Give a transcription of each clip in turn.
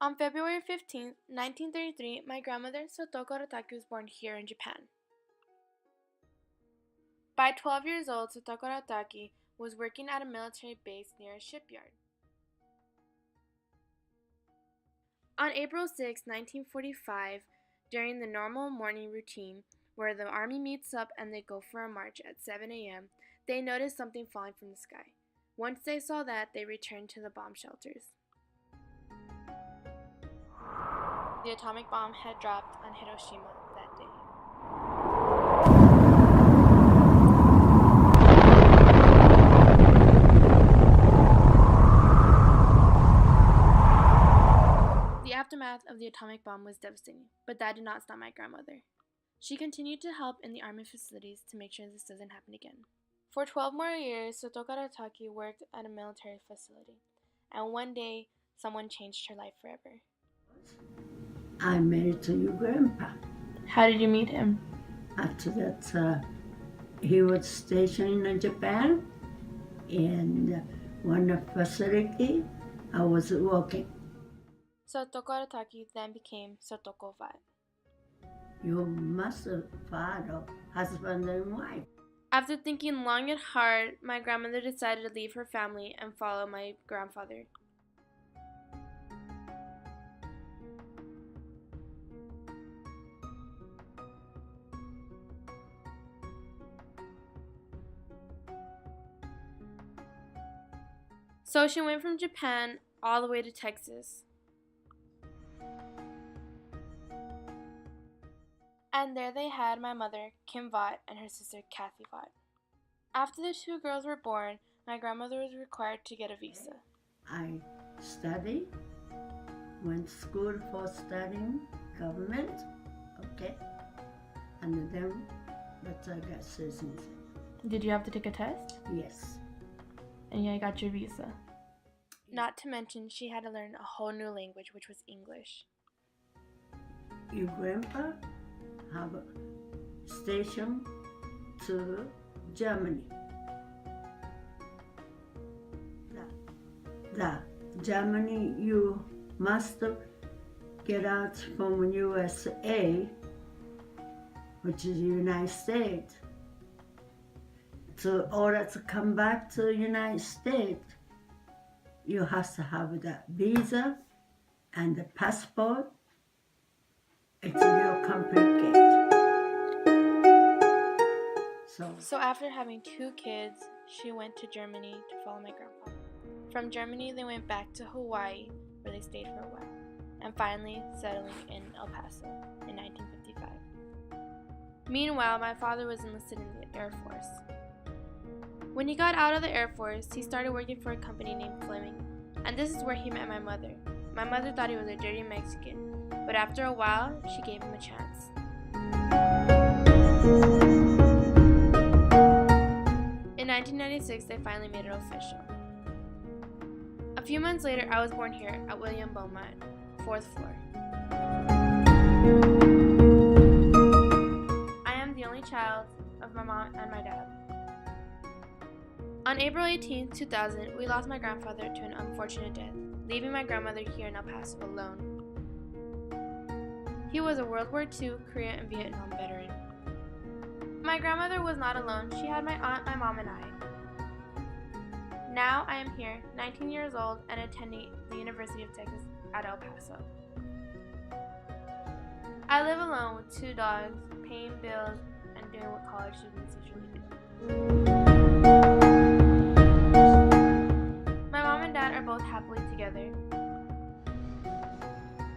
On February 15, 1933, my grandmother Sotoko Arataki was born here in Japan. By 12 years old, Sotoko Arataki was working at a military base near a shipyard. On April 6, 1945, during the normal morning routine, where the army meets up and they go for a march at 7 a.m., they noticed something falling from the sky. Once they saw that, they returned to the bomb shelters. The atomic bomb had dropped on Hiroshima that day. The aftermath of the atomic bomb was devastating, but that did not stop my grandmother. She continued to help in the army facilities to make sure this doesn't happen again. For 12 more years, Sotoko Arataki worked at a military facility, and one day, someone changed her life forever. I'm married to your grandpa. How did you meet him? After that, he was stationed in Japan, and one facility I was working. Sotoko Arataki then became Sotoko Vat. Your mother, father, husband and wife. After thinking long and hard, my grandmother decided to leave her family and follow my grandfather. So she went from Japan all the way to Texas. And there they had my mother, Kim Vaught, and her sister, Kathy Vaught. After the two girls were born, my grandmother was required to get a visa. I studied, went to school for studying government, okay, and then but I got citizenship. Did you have to take a test? Yes. And yeah, I got your visa. Not to mention, she had to learn a whole new language, which was English. Your grandpa have a station to Germany. The Germany, you must get out from USA, which is United States. So in order to come back to the United States, you have to have the visa and the passport. It's real complicated. So after having two kids, she went to Germany to follow my grandfather. From Germany, they went back to Hawaii, where they stayed for a while, and finally settling in El Paso in 1955. Meanwhile, my father was enlisted in the Air Force. When he got out of the Air Force, he started working for a company named Fleming, and this is where he met my mother. My mother thought he was a dirty Mexican, but after a while, she gave him a chance. In 1996, they finally made it official. A few months later, I was born here at William Beaumont, 4th floor. I am the only child of my mom and my dad. On April 18, 2000, we lost my grandfather to an unfortunate death, leaving my grandmother here in El Paso alone. He was a World War II, Korea, and Vietnam veteran. My grandmother was not alone. She had my aunt, my mom, and I. Now I am here, 19 years old, and attending the University of Texas at El Paso. I live alone with 2 dogs, paying bills, and doing what college students usually do. My mom and dad are both happily together.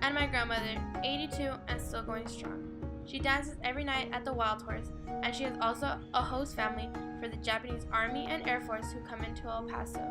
And my grandmother, 82 and still going strong. She dances every night at the Wild Horse, and she is also a host family for the Japanese Army and Air Force who come into El Paso.